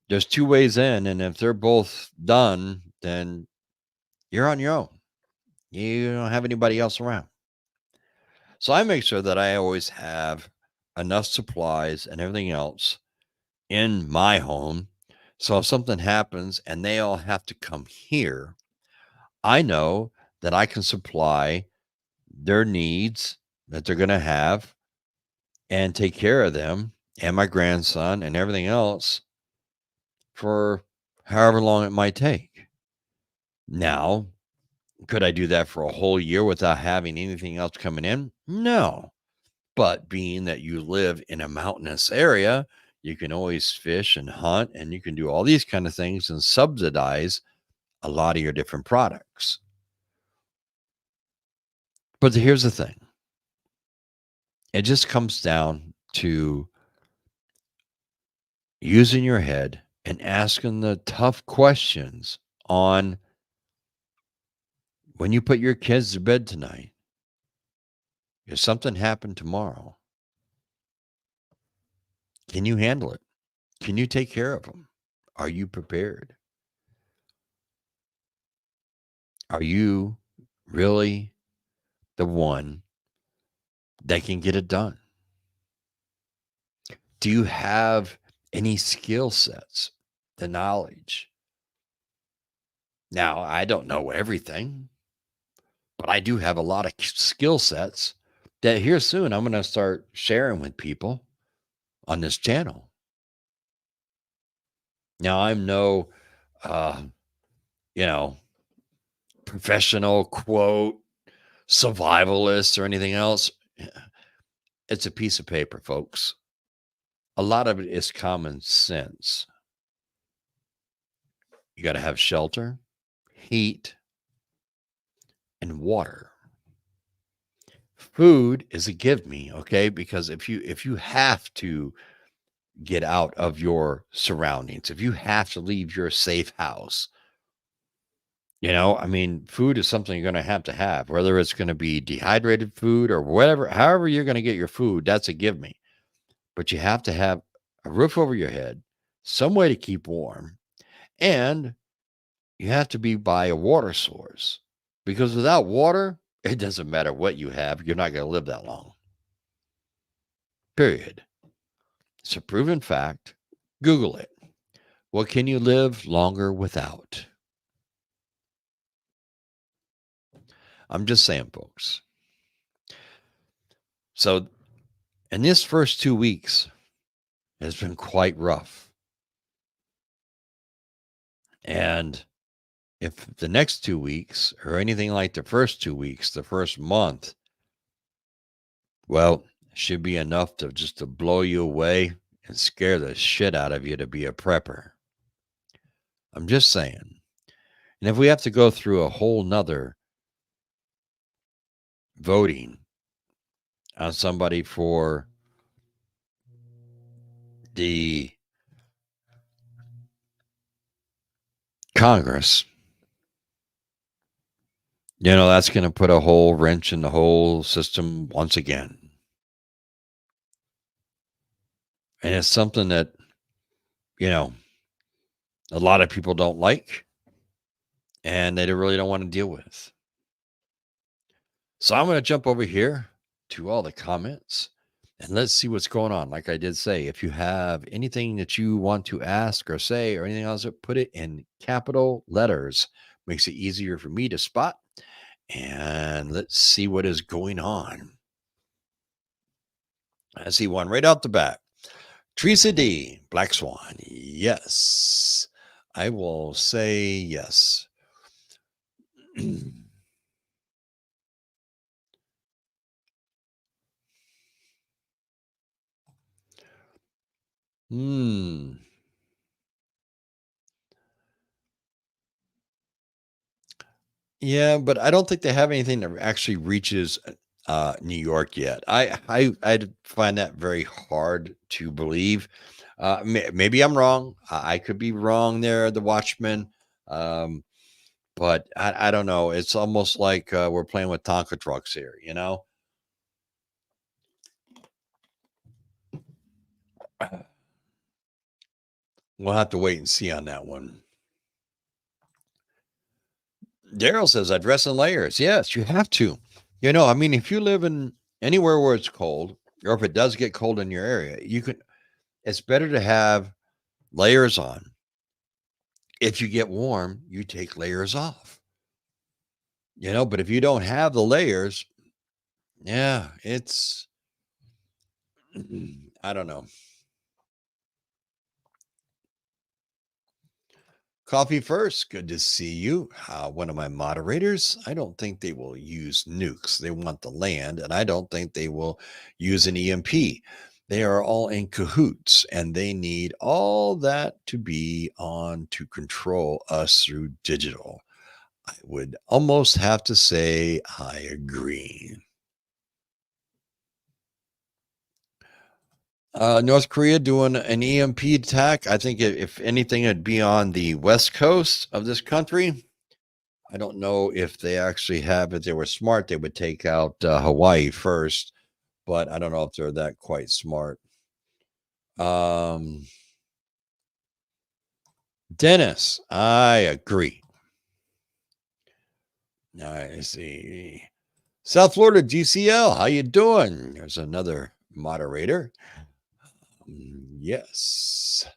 there's two ways in. And if they're both done, then you're on your own. You don't have anybody else around. So I make sure that I always have enough supplies and everything else in my home. So if something happens and they all have to come here, I know that I can supply their needs that they're going to have and take care of them and my grandson and everything else for however long it might take. Now, could I do that for a whole year without having anything else coming in? No. But being that you live in a mountainous area, you can always fish and hunt and you can do all these kind of things and subsidize a lot of your different products. But here's the thing. It just comes down to using your head and asking the tough questions on when you put your kids to bed tonight. If something happened tomorrow, can you handle it? Can you take care of them? Are you prepared? Are you really the one that can get it done? Do you have any skill sets, the knowledge? Now, I don't know everything, but I do have a lot of skill sets that here soon I'm going to start sharing with people on this channel. Now, I'm no, uh, you know, professional quote survivalist or anything else. It's a piece of paper, folks. A lot of it is common sense. You got to have shelter, heat, and water. Food is a give me, okay? Because if you have to get out of your surroundings, if you have to leave your safe house, I mean, food is something you're going to have, whether it's going to be dehydrated food or whatever, however you're going to get your food, that's a give me. But you have to have a roof over your head, some way to keep warm, and you have to be by a water source because without water, it doesn't matter what you have, you're not going to live that long. Period. It's a proven fact. Google it. What can you live longer without? I'm just saying, folks. So, in this first 2 weeks has been quite rough. And if the next 2 weeks or anything like the first 2 weeks, the first month, well, should be enough to blow you away and scare the shit out of you to be a prepper. I'm just saying. And if we have to go through a whole nother voting on somebody for the Congress, that's going to put a whole wrench in the whole system once again. And it's something that, a lot of people don't like and they really don't want to deal with. So I'm going to jump over here to all the comments. and let's see what's going on. Like I did say, if you have anything that you want to ask or say or anything else, put it in capital letters. Makes it easier for me to spot. And let's see what is going on. I see one right out the bat. Teresa D, Black Swan. Yes. I will say yes. Hmm. Yeah, but I don't think they have anything that actually reaches New York yet. I find that very hard to believe. Maybe I'm wrong. I could be wrong there, the Watchmen. Um, but I don't know. It's almost like we're playing with Tonka trucks here. We'll have to wait and see on that one. Daryl says, I dress in layers. Yes, you have to. I mean, if you live in anywhere where it's cold, or if it does get cold in your area, it's better to have layers on. If you get warm, you take layers off. But if you don't have the layers, yeah, it's I don't know. Coffee first. Good to see you. One of my moderators. I don't think they will use nukes. They want the land, and I don't think they will use an EMP. They are all in cahoots, and they need all that to be on to control us through digital. I would almost have to say I agree. North Korea doing an EMP attack. I think if anything, it'd be on the west coast of this country. I don't know if they actually have. If they were smart, they would take out Hawaii first, but I don't know if they're that quite smart. Um, Dennis, I agree. I see. South Florida GCL, how you doing? There's another moderator. Yes.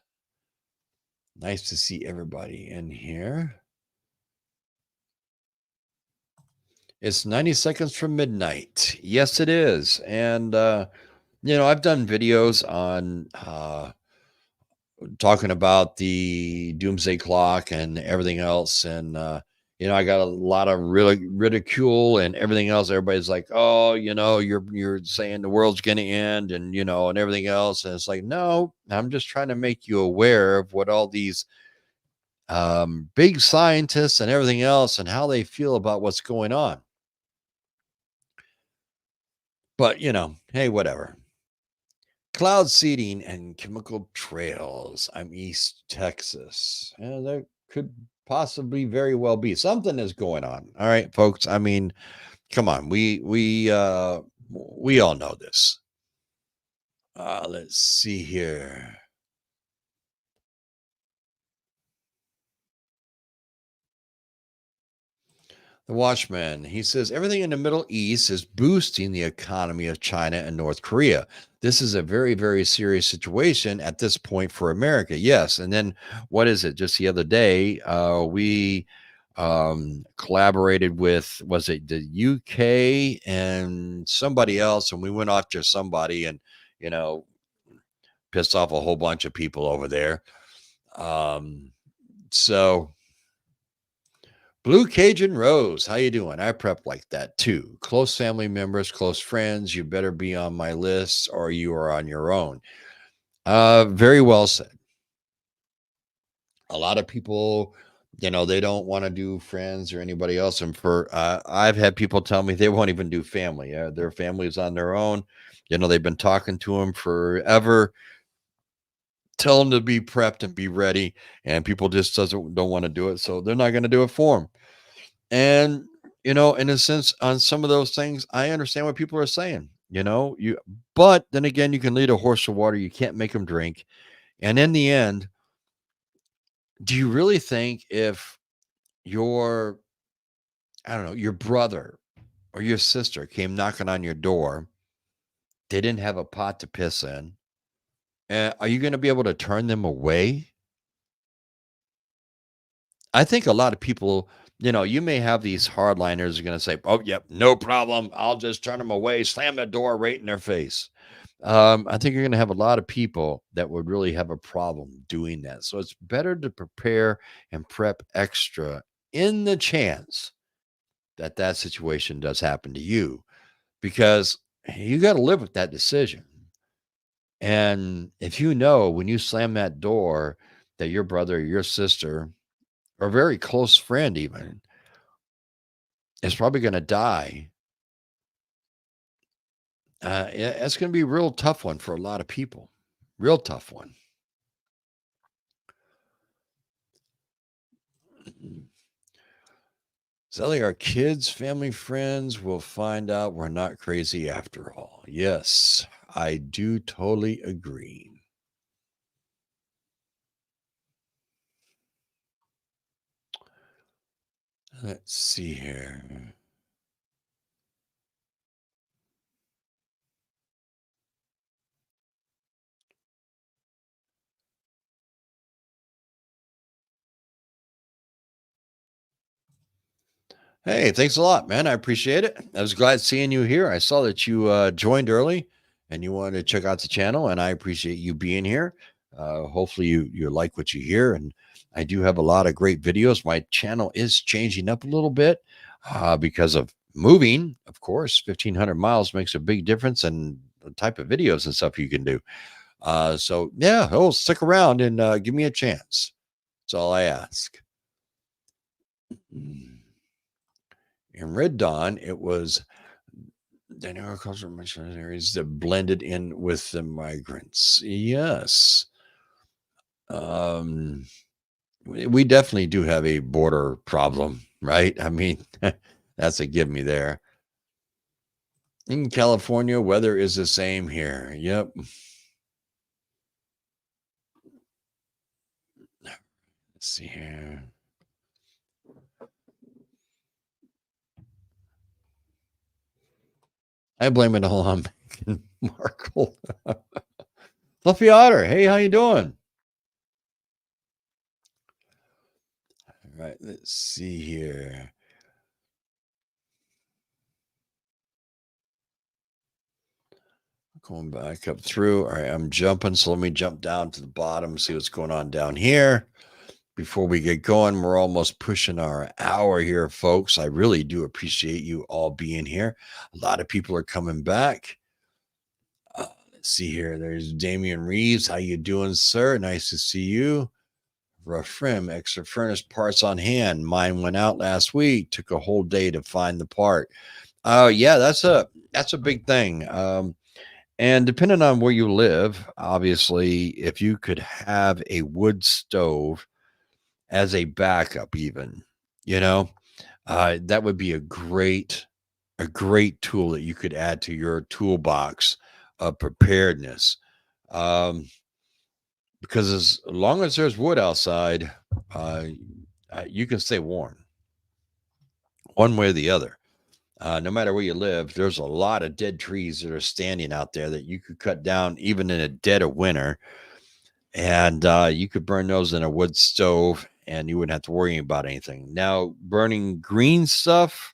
Nice to see everybody in here. It's 90 seconds from midnight. Yes, it is. And, I've done videos on talking about the doomsday clock and everything else. And, I got a lot of really ridicule and everything else. Everybody's like, oh, you're saying the world's going to end and everything else. And it's like, no, I'm just trying to make you aware of what all these big scientists and everything else and how they feel about what's going on. But, hey, whatever. Cloud seeding and chemical trails. I'm East Texas. And there could possibly very well be something is going on. All right, folks. I mean, come on. We all know this. Let's see here. The Watchman, he says everything in the Middle East is boosting the economy of China and North Korea. This is a very, very serious situation at this point for America. Yes. And then what is it? Just the other day, we collaborated with, was it the UK and somebody else? And we went after somebody and, you know, pissed off a whole bunch of people over there. So Blue Cajun Rose, how you doing? I prep like that too. Close family members, close friends, you better be on my list or you are on your own. Very well said. A lot of people, they don't want to do friends or anybody else. And I've had people tell me they won't even do family. Their family is on their own. They've been talking to them forever. Tell them to be prepped and be ready. And people just don't want to do it. So they're not going to do it for them. And, in a sense, on some of those things, I understand what people are saying. But then again, you can lead a horse to water. You can't make them drink. And in the end, do you really think if your, I don't know, your brother or your sister came knocking on your door They didn't have a pot to piss in. Are you going to be able to turn them away? I think a lot of people, you may have these hardliners are going to say, "Oh, yep, no problem. I'll just turn them away, slam the door right in their face." I think you're going to have a lot of people that would really have a problem doing that. So it's better to prepare and prep extra in the chance that that situation does happen to you, because you got to live with that decision. And if you know when you slam that door that your brother or your sister or a very close friend even is probably going to die, yeah, it's going to be a real tough one for a lot of people. Real tough one. Sally, our kids, family, friends will find out we're not crazy after all. Yes, I do totally agree. Let's see here. Hey, thanks a lot, man. I appreciate it. I was glad seeing you here. I saw that you joined early and you wanted to check out the channel, and I appreciate you being here. Hopefully, you like what you hear. And I do have a lot of great videos. My channel is changing up a little bit because of moving. Of course, 1,500 miles makes a big difference in the type of videos and stuff you can do. So, yeah, stick around and give me a chance. That's all I ask. Mm. In Red Dawn, it was the agricultural missionaries that blended in with the migrants. Yes. Um, we definitely do have a border problem, right? I mean, that's a give me there. In California, weather is the same here. Yep. Let's see here. I blame it all on Meghan Markle. Fluffy Otter. Hey, how you doing? All right, let's see here. Going back up through. All right, I'm jumping. So let me jump down to the bottom, see what's going on down here. Before we get going, we're almost pushing our hour here, folks. I really do appreciate you all being here. A lot of people are coming back. Let's see here. There's Damian Reeves. How you doing, sir? Nice to see you. Rough rim, extra furnace parts on hand. Mine went out last week. Took a whole day to find the part. Oh, yeah, that's a big thing. And depending on where you live, obviously, if you could have a wood stove as a backup, even, you know, that would be a great tool that you could add to your toolbox of preparedness. Um, because as long as there's wood outside, uh, you can stay warm one way or the other. No matter where you live, there's a lot of dead trees that are standing out there that you could cut down even in a dead of winter, and you could burn those in a wood stove, and you wouldn't have to worry about anything. Now, burning green stuff,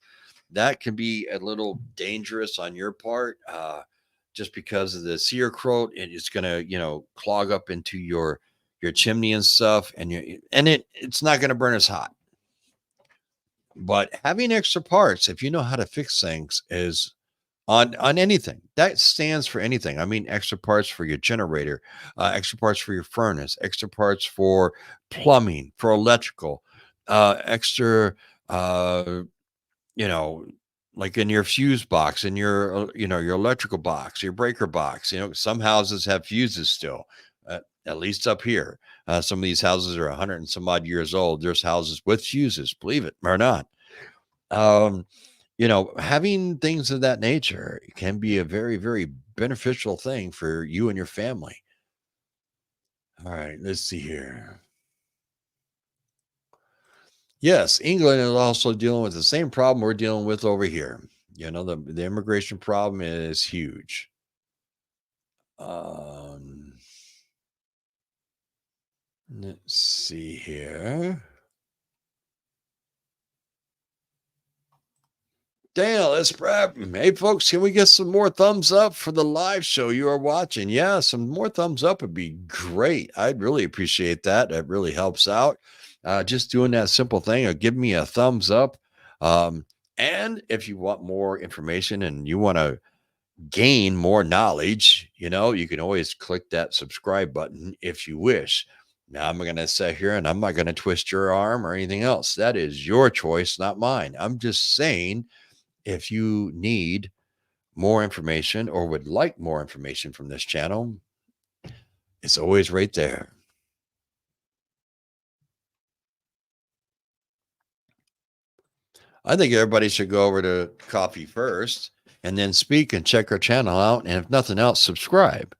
that can be a little dangerous on your part, just because of the cerecrote, and it's gonna, clog up into your chimney and stuff, and it's not gonna burn as hot. But having extra parts, if you know how to fix things, is on anything that stands for anything. I mean, extra parts for your generator, extra parts for your furnace, extra parts for plumbing, for electrical, extra, uh, you know, like in your fuse box, in your, your electrical box, your breaker box. Some houses have fuses still, at least up here. Some of these houses are 100 and some odd years old. There's houses with fuses, believe it or not. Um, having things of that nature can be a very, very beneficial thing for you and your family. All right, let's see here. Yes, England is also dealing with the same problem we're dealing with over here. The immigration problem is huge. Um, let's see here. Dale, let's wrap. Hey, folks, can we get some more thumbs up for the live show you are watching? Yeah, some more thumbs up would be great. I'd really appreciate that. That really helps out. Just doing that simple thing of give me a thumbs up. Um, and if you want more information and you want to gain more knowledge, you can always click that subscribe button if you wish. Now, I'm going to sit here and I'm not going to twist your arm or anything else. That is your choice, not mine. I'm just saying if you need more information or would like more information from this channel, it's always right there. I think everybody should go over to Coffee First and then speak and check our channel out. And if nothing else, subscribe.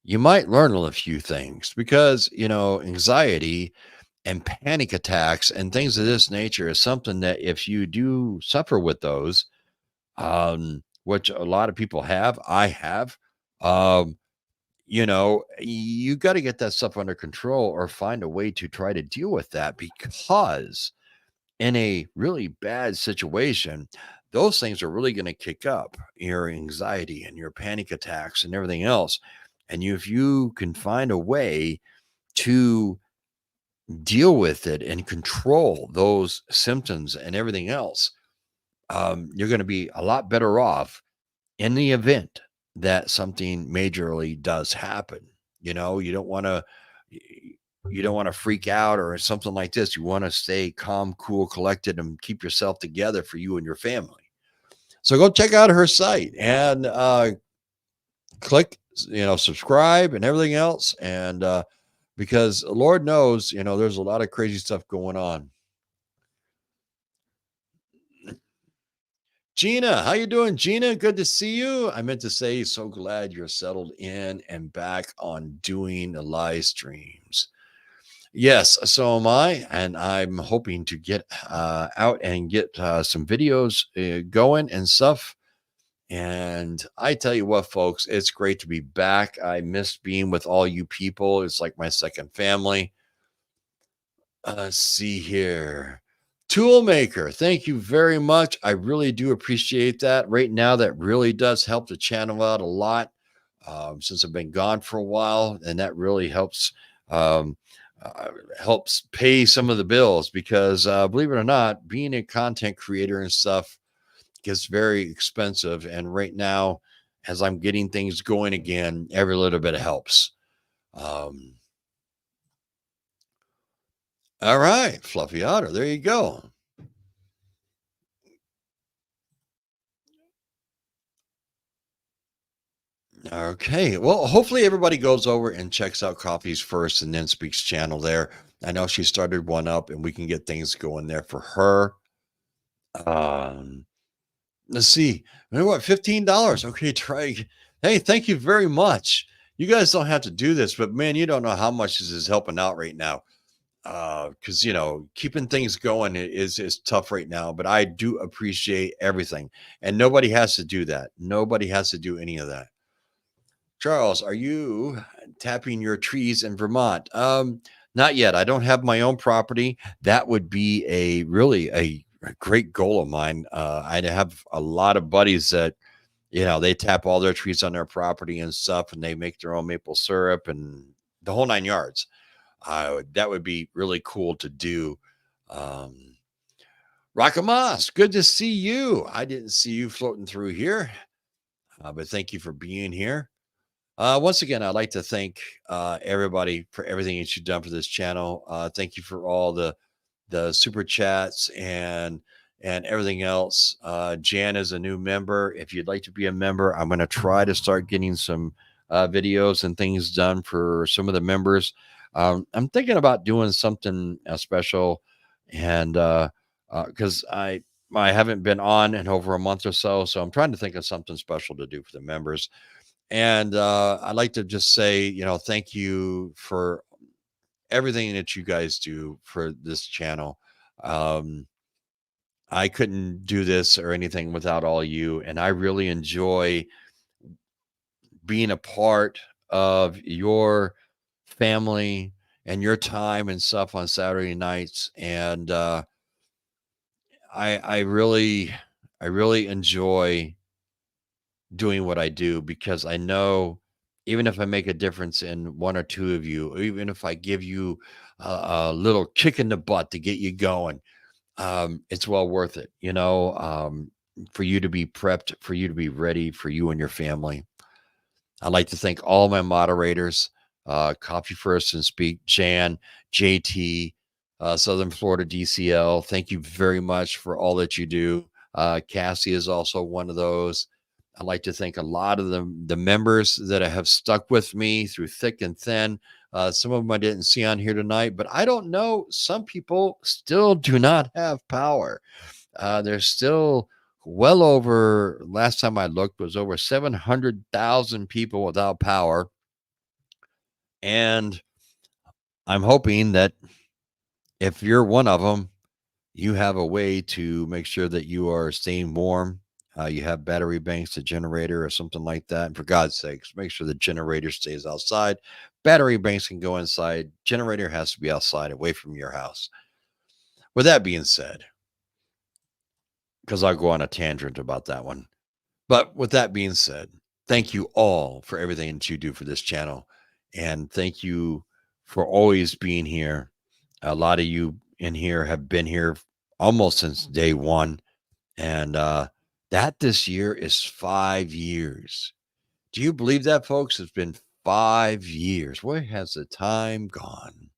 You might learn a few things because, anxiety and panic attacks and things of this nature is something that if you do suffer with those, which a lot of people have, I have, um, you got to get that stuff under control or find a way to try to deal with that because in a really bad situation, those things are really going to kick up your anxiety and your panic attacks and everything else. And if you can find a way to deal with it and control those symptoms and everything else, you're going to be a lot better off in the event that something majorly does happen. You don't want to freak out or something like this. You want to stay calm, cool, collected, and keep yourself together for you and your family. So go check out her site and click, subscribe and everything else. And because Lord knows, there's a lot of crazy stuff going on. Gina, how you doing, Gina? Good to see you. I meant to say, so glad you're settled in and back on doing the live streams. Yes, so am I, and I'm hoping to get out and get some videos going and stuff. And I tell you what, folks, it's great to be back. I miss being with all you people. It's like my second family. Let's see here. Toolmaker, thank you very much. I really do appreciate that. Right now, that really does help the channel out a lot since I've been gone for a while, and that really um, uh, helps pay some of the bills because believe it or not, being a content creator and stuff gets very expensive. And right now, as I'm getting things going again, every little bit helps. Um, all right, Fluffy Otter, there you go. Okay. Well, hopefully everybody goes over and checks out Coffee's First and then Speaks channel there. I know she started one up and we can get things going there for her. Um, let's see. You know what? $15. Okay, try. Hey, thank you very much. You guys don't have to do this, but man, you don't know how much this is helping out right now. Because keeping things going is tough right now, but I do appreciate everything. And nobody has to do that. Nobody has to do any of that. Charles, are you tapping your trees in Vermont? Not yet. I don't have my own property. That would be a great goal of mine. I have a lot of buddies that they tap all their trees on their property and stuff, and they make their own maple syrup and the whole nine yards. That would be really cool to do. Um, Rakamas, good to see you. I didn't see you floating through here, but thank you for being here. Once again, I'd like to thank everybody for everything that you've done for this channel. Thank you for all the super chats and everything else. Jan is a new member. If you'd like to be a member, I'm going to try to start getting some videos and things done for some of the members. I'm thinking about doing something special, and because I haven't been on in over a month or so I'm trying to think of something special to do for the members. And I'd like to just say, thank you for everything that you guys do for this channel. Um, I couldn't do this or anything without all you. And I really enjoy being a part of your family and your time and stuff on Saturday nights. And I really, I really enjoy doing what I do because I know even if I make a difference in one or two of you, or even if I give you a little kick in the butt to get you going, it's well worth it, for you to be prepped, for you to be ready, for you and your family. I'd like to thank all my moderators, Coffee First and Speak, Jan, JT, Southern Florida DCL. Thank you very much for all that you do. Cassie is also one of those. I'd like to thank a lot of the members that have stuck with me through thick and thin. Some of them I didn't see on here tonight, but I don't know. Some people still do not have power. There's still well over, last time I looked, was over 700,000 people without power. And I'm hoping that if you're one of them, you have a way to make sure that you are staying warm. You have battery banks, a generator, or something like that. And for God's sakes, make sure the generator stays outside. Battery banks can go inside. Generator has to be outside, away from your house. With that being said, because I'll go on a tangent about that one. But with that being said, thank you all for everything that you do for this channel. And thank you for always being here. A lot of you in here have been here almost since day one. And that this year is 5 years. Do you believe that, folks? It's been 5 years. Where has the time gone?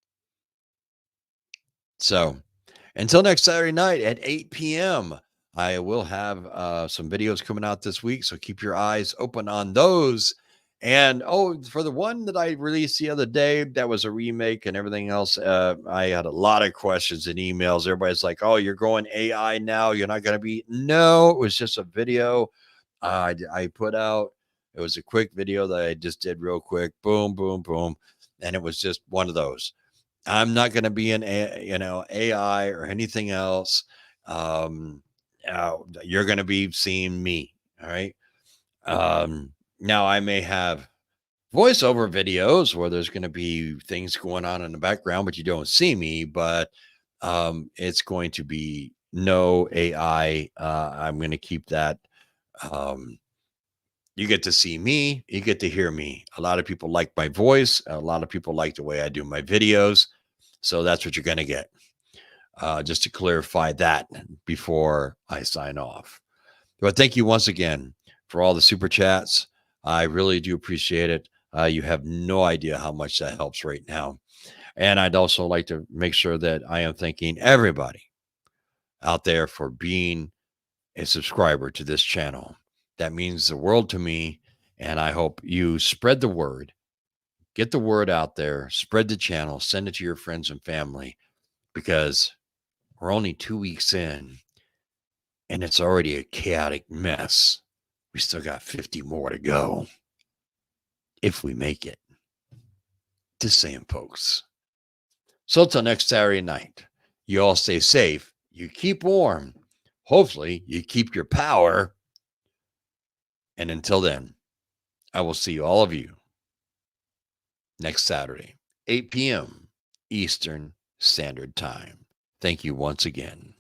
So until next Saturday night at 8 p.m., I will have some videos coming out this week. So keep your eyes open on those. And for the one that I released the other day, that was a remake and everything else. I had a lot of questions and emails. Everybody's like, oh, you're going AI now. You're not going to be. No, it was just a video I put out. It was a quick video that I just did real quick. Boom, boom, boom. And it was just one of those. I'm not going to be an AI or anything else. Um, you're going to be seeing me. All right. Now I may have voiceover videos where there's going to be things going on in the background, but you don't see me. But it's going to be no AI. I'm going to keep that. Um, you get to see me. You get to hear me. A lot of people like my voice. A lot of people like the way I do my videos. So that's what you're going to get. Just to clarify that before I sign off. But thank you once again for all the super chats. I really do appreciate it. You have no idea how much that helps right now. And I'd also like to make sure that I am thanking everybody out there for being a subscriber to this channel. That means the world to me. And I hope you spread the word, get the word out there, spread the channel, send it to your friends and family, because we're only 2 weeks in and it's already a chaotic mess. We still got 50 more to go if we make it. Just saying, folks. So till next Saturday night, you all stay safe. You keep warm. Hopefully, you keep your power. And until then, I will see all of you next Saturday, 8 p.m. Eastern Standard Time. Thank you once again.